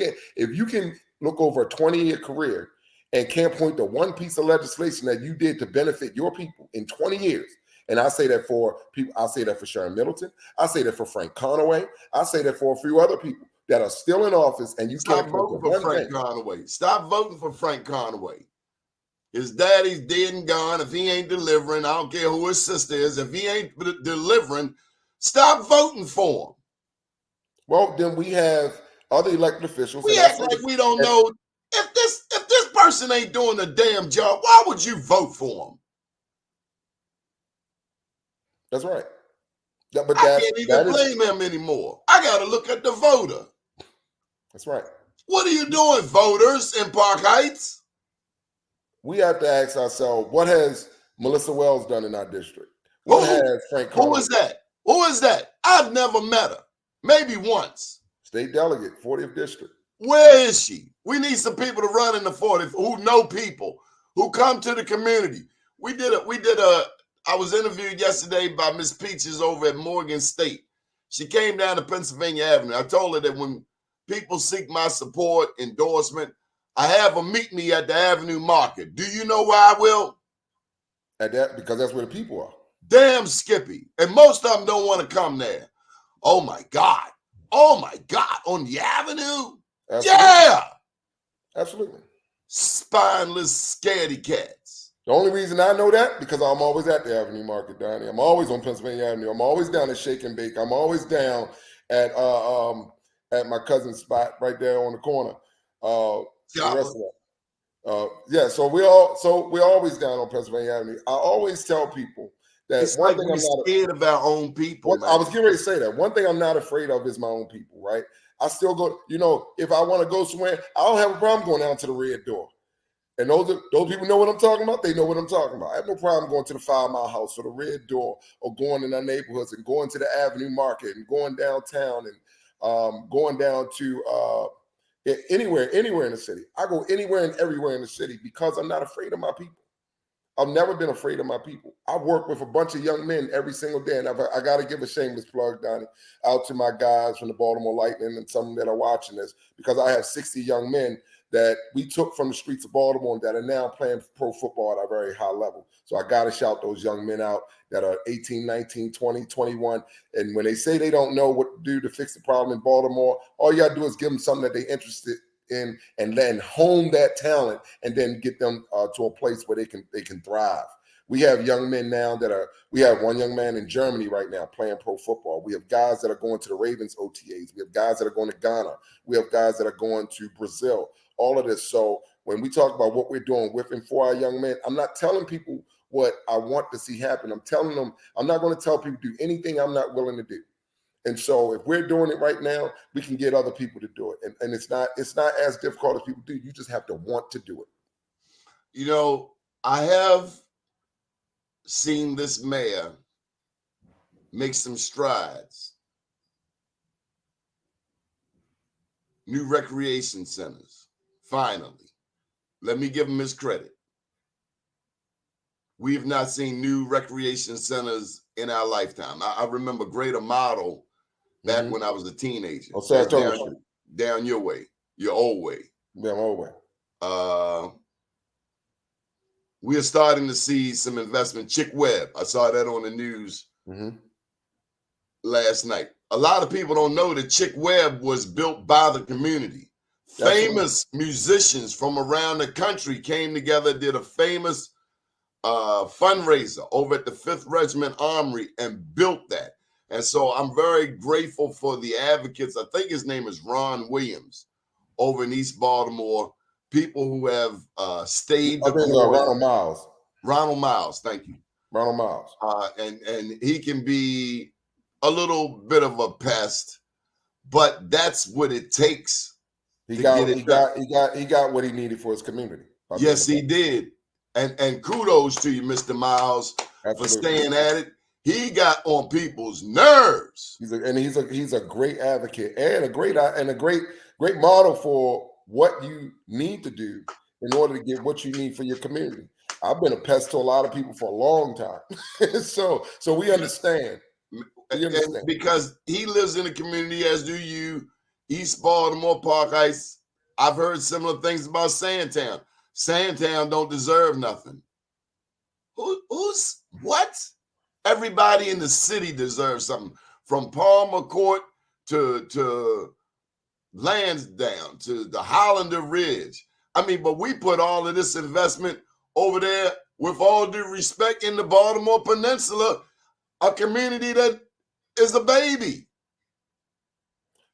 can look over a 20-year career and can't point to one piece of legislation that you did to benefit your people in 20 years. And I say that for people, I say that for Sharon Middleton. I say that for Frank Conaway. I say that for a few other people that are still in office, and you can't vote for Frank Conaway. Stop voting for Frank Conaway. His daddy's dead and gone. If he ain't delivering, I don't care who his sister is. If he ain't delivering, stop voting for him. Well, then we have other elected officials. We act like we don't know. If this person ain't doing a damn job, why would you vote for him? That's right. I can't even blame him anymore. I got to look at the voter. That's right. What are you doing, voters in Park Heights? We have to ask ourselves, what has Melissa Wells done in our district? What has Frank Conaway? Who is that? Who is that? I've never met her. Maybe once. State delegate, 40th district. Where is she? We need some people to run in the 40th who know people, who come to the community. We did a I was interviewed yesterday by Miss Peaches over at Morgan State. She came down to Pennsylvania Avenue. I told her that when people seek my support, endorsement, I have them meet me at the Avenue Market. Do you know why I will? At that, because that's where the people are. Damn Skippy. And most of them don't want to come there. Oh my God. Oh my God. On the Avenue? Absolutely. Yeah. Absolutely. Spineless scaredy cats. The only reason I know that, because I'm always at the Avenue Market, Donnie. I'm always on Pennsylvania Avenue. I'm always down at Shake and Bake. I'm always down at my cousin's spot right there on the corner. The restaurant. Yeah, so we're always down on Pennsylvania Avenue. I always tell people that it's one like thing we're I'm not scared of our own people. I was getting ready to say that. One thing I'm not afraid of is my own people, right? I still go, if I want to go somewhere, I don't have a problem going down to the Red Door. And those people know what I'm talking about. They know what I'm talking about. I have no problem going to the 5 Mile House or the Red Door, or going in our neighborhoods and going to the Avenue Market and going downtown and going down to anywhere in the city. I go anywhere and everywhere in the city because I'm not afraid of my people. I've never been afraid of my people. I work with a bunch of young men every single day, and I got to give a shameless plug, Donnie, out to my guys from the Baltimore Lightning and some that are watching this, because I have 60 young men that we took from the streets of Baltimore and that are now playing pro football at a very high level. So I got to shout those young men out that are 18, 19, 20, 21. And when they say they don't know what to do to fix the problem in Baltimore, all you got to do is give them something that they're interested in and then hone that talent and then get them to a place where they can thrive. We have young men now we have one young man in Germany right now playing pro football. We have guys that are going to the Ravens OTAs. We have guys that are going to Ghana. We have guys that are going to Brazil. All of this. So when we talk about what we're doing with and for our young men, I'm not telling people what I want to see happen. I'm telling them, I'm not going to tell people to do anything I'm not willing to do. And so if we're doing it right now, we can get other people to do it. And it's not as difficult as people do. You just have to want to do it. I have seen this mayor make some strides. New recreation centers, finally. Let me give him his credit. We have not seen new recreation centers in our lifetime. I remember Greater Model back when I was a teenager. Oh, down your way, your old way. Yeah, my old way. We are starting to see some investment. Chick Webb, I saw that on the news last night. A lot of people don't know that Chick Webb was built by the community. Famous musicians from around the country came together, did a famous fundraiser over at the 5th Regiment Armory and built that. And so I'm very grateful for the advocates. I think his name is Ron Williams over in East Baltimore. People who have stayed the course. Ronald Miles. Ronald Miles, thank you. Ronald Miles. And he can be a little bit of a pest, but that's what it takes. He got what he needed for his community. Yes, he did. And kudos to you, Mr. Miles, for staying at it. He got on people's nerves. He's a great advocate and a great model for what you need to do in order to get what you need for your community. I've been a pest to a lot of people for a long time. so we understand. Because he lives in the community, as do you, East Baltimore, Park Heights. I've heard similar things about Sandtown. Sandtown don't deserve nothing. Who's what? Everybody in the city deserves something. From Palmer Court to Lansdowne to the Hollander Ridge. I mean, but we put all of this investment over there, with all due respect, in the Baltimore Peninsula, a community that is a baby.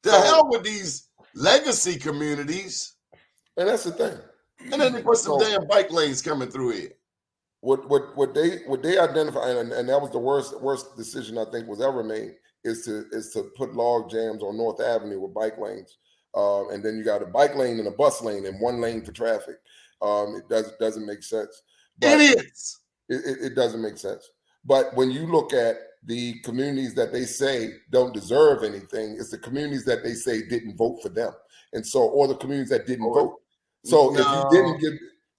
The hell with these legacy communities. And that's the thing. And then they put some damn bike lanes coming through here. What they identify, and that was the worst decision I think was ever made, is to put log jams on North Avenue with bike lanes. And then you got a bike lane and a bus lane and one lane for traffic. It doesn't make sense. But idiots. It doesn't make sense. But when you look at the communities that they say don't deserve anything, it's the communities that they say didn't vote for them, or the communities that didn't vote. So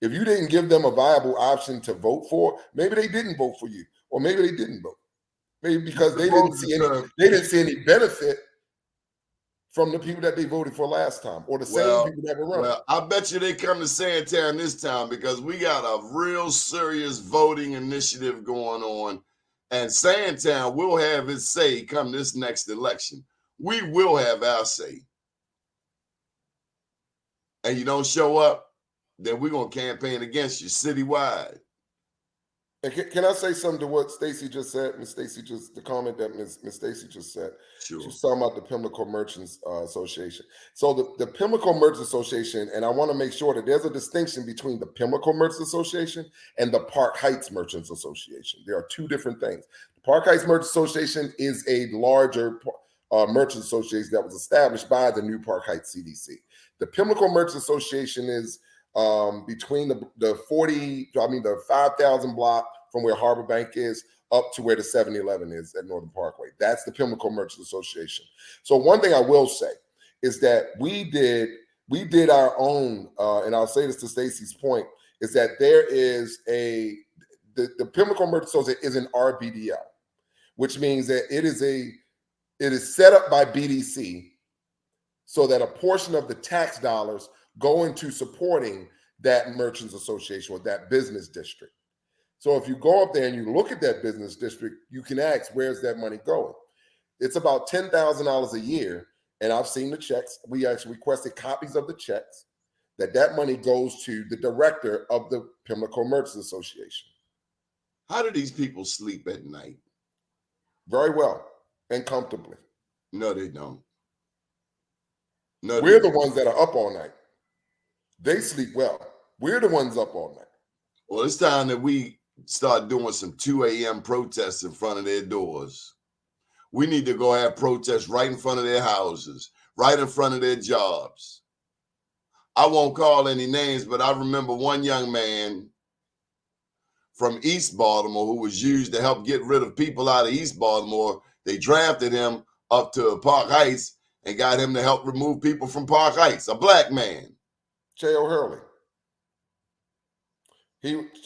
if you didn't give them a viable option to vote for, maybe they didn't vote for you. Or maybe they didn't vote. Maybe because they Supposed didn't see any benefit from the people that they voted for last time, or the same people that were running. Well, I bet you they come to Sandtown this time because we got a real serious voting initiative going on, and Sandtown will have its say come this next election. We will have our say. And you don't show up, then we're going to campaign against you citywide. And can I say something to what Stacey just said? The comment that Miss Stacey just said. Sure. She's talking about the Pimlico Merchants Association. So the Pimlico Merchants Association, and I want to make sure that there's a distinction between the Pimlico Merchants Association and the Park Heights Merchants Association. There are two different things. The Park Heights Merchants Association is a larger merchant association that was established by the new Park Heights CDC. The Pimlico Merchants Association is between the 5,000 block from where Harbor Bank is up to where the 7-Eleven is at Northern Parkway. That's the Pimlico Merchants Association. So one thing I will say is that we did our own, and I'll say this to Stacey's point, is that there is the Pimlico Merchants Association is an RBDL, which means that it is set up by BDC so that a portion of the tax dollars go into supporting that merchants association or that business district. So if you go up there and you look at that business district, you can ask, where's that money going? It's about $10,000 a year. And I've seen the checks. We actually requested copies of the checks that money goes to the director of the Pimlico Merchants Association. How do these people sleep at night? Very well and comfortably. No, they don't. No, we're the ones that are up all night. They sleep well. We're the ones up all night. Well, it's time that we start doing some 2 a.m. protests in front of their doors. We need to go have protests right in front of their houses, right in front of their jobs. I won't call any names, but I remember one young man from East Baltimore who was used to help get rid of people out of East Baltimore. They drafted him up to Park Heights and got him to help remove people from Park Heights, a black man. J.O. Hurley.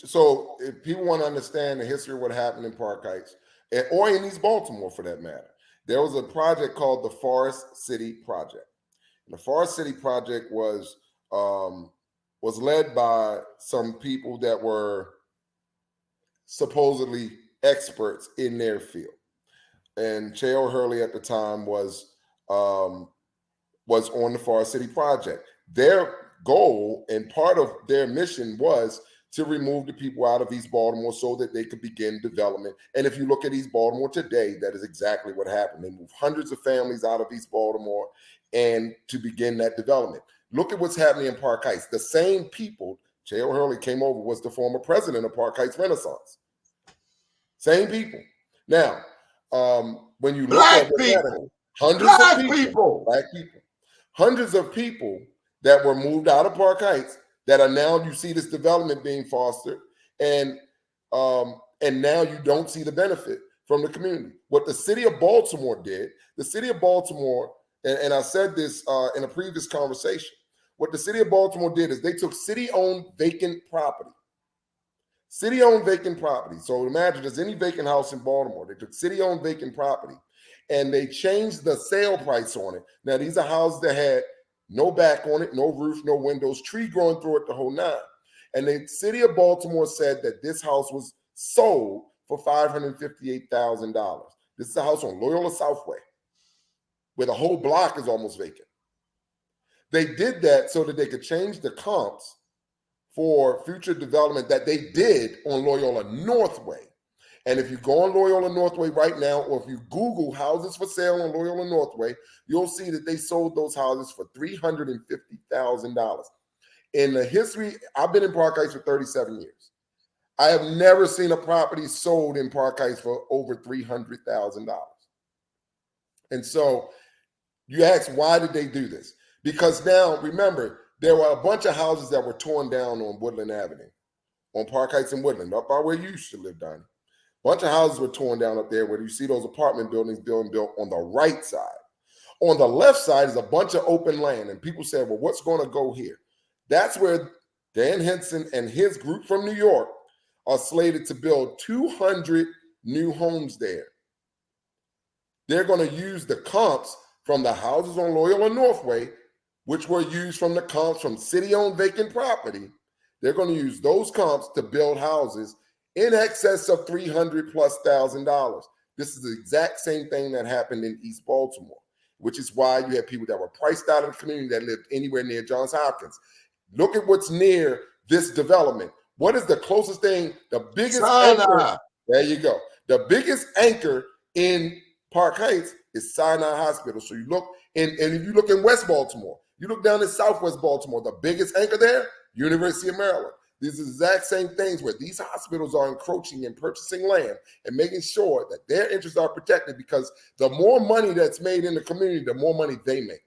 So if people want to understand the history of what happened in Park Heights, or in East Baltimore for that matter, there was a project called the Forest City Project. And the Forest City Project was led by some people that were supposedly experts in their field. And J.O. Hurley at the time was on the Forest City Project. Their goal and part of their mission was to remove the people out of East Baltimore so that they could begin development. And if you look at East Baltimore today, that is exactly what happened. They moved hundreds of families out of East Baltimore and to begin that development. Look at what's happening in Park Heights. The same people, J.O. Hurley came over, was the former president of Park Heights Renaissance. Same people. Now, when you look at what's happening, hundreds of people that were moved out of Park Heights that are now, you see this development being fostered, and now you don't see the benefit from the community. What the city of Baltimore did, and I said this in a previous conversation, what the city of Baltimore did is they took city-owned vacant property. City-owned vacant property. So imagine there's any vacant house in Baltimore. They took city-owned vacant property and they changed the sale price on it. Now, these are houses that had no back on it, no roof, no windows, tree growing through it, the whole nine. And the city of Baltimore said that this house was sold for $558,000. This is a house on Loyola Southway, where the whole block is almost vacant. They did that so that they could change the comps for future development that they did on Loyola Northway. And if you go on Loyola Northway right now, or if you Google houses for sale on Loyola Northway, you'll see that they sold those houses for $350,000. In the history, I've been in Park Heights for 37 years. I have never seen a property sold in Park Heights for over $300,000. And so you ask, why did they do this? Because now, remember, there were a bunch of houses that were torn down on Woodland Avenue, on Park Heights and Woodland, up by where you used to live, Donnie. A bunch of houses were torn down up there where you see those apartment buildings being built on the right side. On the left side is a bunch of open land, and people say, well, what's going to go here? That's where Dan Henson and his group from New York are slated to build 200 new homes there. They're going to use the comps from the houses on Loyola Northway, which were used from the comps from city-owned vacant property. They're going to use those comps to build houses in excess of $300,000+. This is the exact same thing that happened in East Baltimore, which is why you had people that were priced out of the community that lived anywhere near Johns Hopkins. Look at what's near this development. What is the closest thing? The biggest anchor. There you go. The biggest anchor in Park Heights is Sinai Hospital. So you look, and if you look in West Baltimore, you look down in Southwest Baltimore, the biggest anchor there, University of Maryland. These are the exact same things where these hospitals are encroaching and purchasing land and making sure that their interests are protected, because the more money that's made in the community, the more money they make.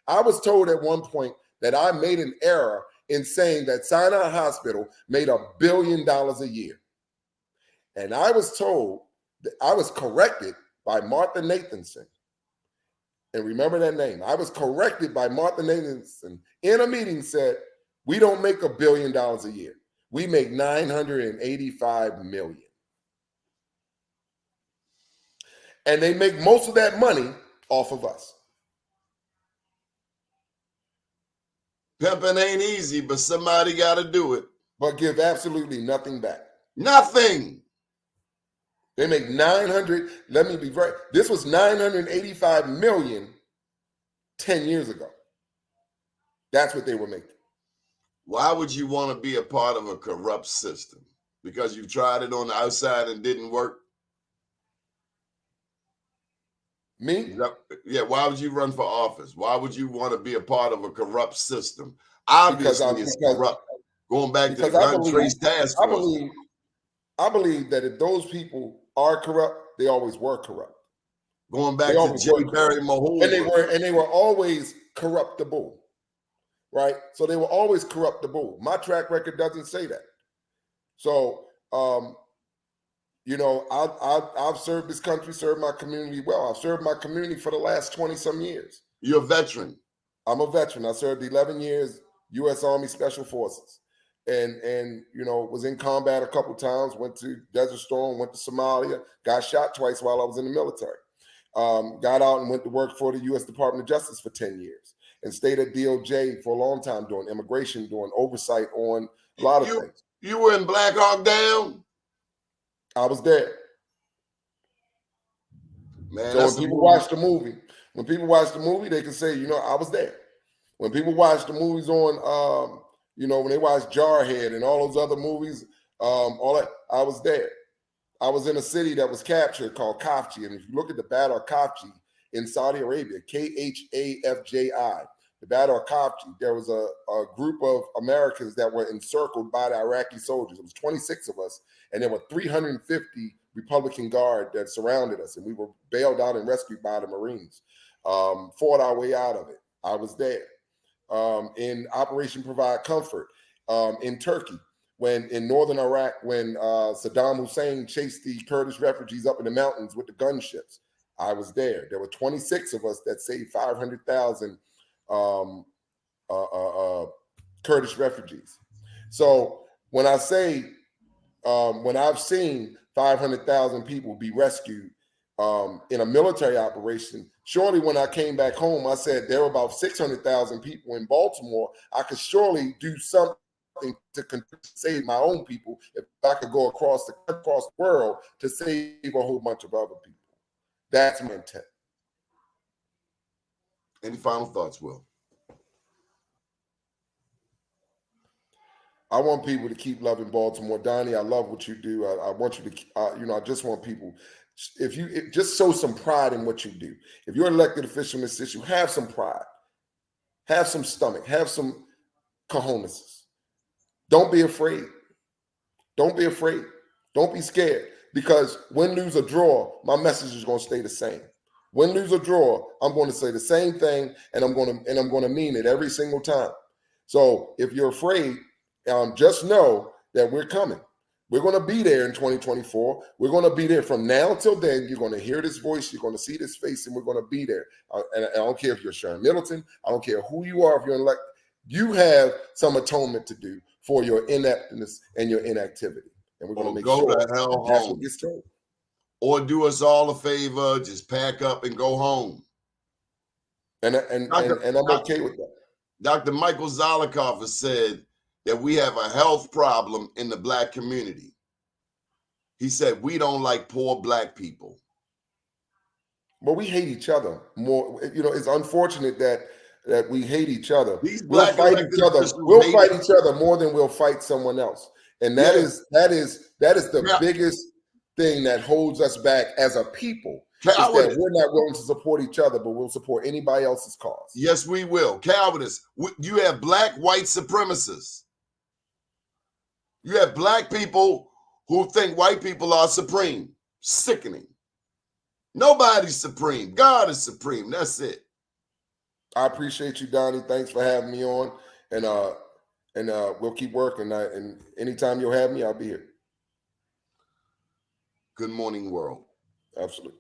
I was told at one point that I made an error in saying that Sinai Hospital made $1 billion a year. And I was told that I was corrected by Martha Nathanson. And remember that name. I was corrected by Martha Nathanson in a meeting, said, we don't make $1 billion a year. We make $985 million. And they make most of that money off of us. Pimping ain't easy, but somebody got to do it. But give absolutely nothing back. Nothing. They make 900, let me be right. This was 985 million 10 years ago. That's what they were making. Why would you want to be a part of a corrupt system? Because you've tried it on the outside and didn't work? Me? Yeah, why would you run for office? Why would you want to be a part of a corrupt system? Obviously, it's corrupt. Going back to the gun trace task force. I believe that if those people are corrupt, they always were corrupt. Going back to J. Barry Mahone. And they were always corruptible. Right? So they were always corruptible. My track record doesn't say that. So you know, I've served this country, served my community well. I've served my community for the last 20-some years. You're a veteran. I'm a veteran. I served 11 years, U.S. Army Special Forces. And you know, was in combat a couple times, went to Desert Storm, went to Somalia, got shot twice while I was in the military. Got out and went to work for the U.S. Department of Justice for 10 years and stayed at DOJ for a long time doing immigration, doing oversight on a lot of things. You were in Black Hawk Down? I was there. Man, so when people watch the movie, they can say, you know, I was there. When people watch the movies on, you know, when they watch Jarhead and all those other movies, all that, I was there. I was in a city that was captured called Khafji. And if you look at the Battle of Khafji in Saudi Arabia, Khafji, the Battle of Khafji, there was a group of Americans that were encircled by the Iraqi soldiers. It was 26 of us, and there were 350 Republican Guard that surrounded us, and we were bailed out and rescued by the Marines. Fought our way out of it. I was there. In Operation Provide Comfort in Turkey, when in northern Iraq, when Saddam Hussein chased the Kurdish refugees up in the mountains with the gunships, I was there. There were 26 of us that saved 500,000 Kurdish refugees. So when I say, when I've seen 500,000 people be rescued in a military operation, surely when I came back home, I said there were about 600,000 people in Baltimore. I could surely do something to save my own people if I could go across the world to save a whole bunch of other people. That's my intent. Any final thoughts, Will? I want people to keep loving Baltimore. Donnie, I love what you do. I want you to, you know, I just want people, if you just show some pride in what you do. If you're an elected official in this issue, have some pride. Have some stomach. Have some cojones. Don't be afraid. Don't be afraid. Don't be scared. Because win, lose, or draw, my message is going to stay the same. Win, lose, or draw, I'm going to say the same thing, and I'm going to mean it every single time. So if you're afraid, just know that we're coming. We're going to be there in 2024. We're going to be there from now till then. You're going to hear this voice. You're going to see this face, and we're going to be there. And I don't care if you're Sharon Middleton. I don't care who you are. If you're elected, you have some atonement to do for your ineptness and your inactivity. And we're going to make sure the hell that's home. what gets told. or do us all a favor, just pack up and go home. And I'm okay with that. Dr. Michael Zolikoff has said that we have a health problem in the Black community. He said we don't like poor Black people. But we hate each other more. You know, it's unfortunate that we hate each other. These We'll Black fight each other. We'll fight each other more than we'll fight someone else. And that is the biggest thing that holds us back as a people. Is that we're not willing to support each other, but we'll support anybody else's cause. Yes, we will. Calvinists, you have Black white supremacists. You have Black people who think white people are supreme. Sickening. Nobody's supreme. God is supreme. That's it. I appreciate you, Donnie. Thanks for having me on. And we'll keep working. And anytime you'll have me, I'll be here. Good morning, world. Absolutely.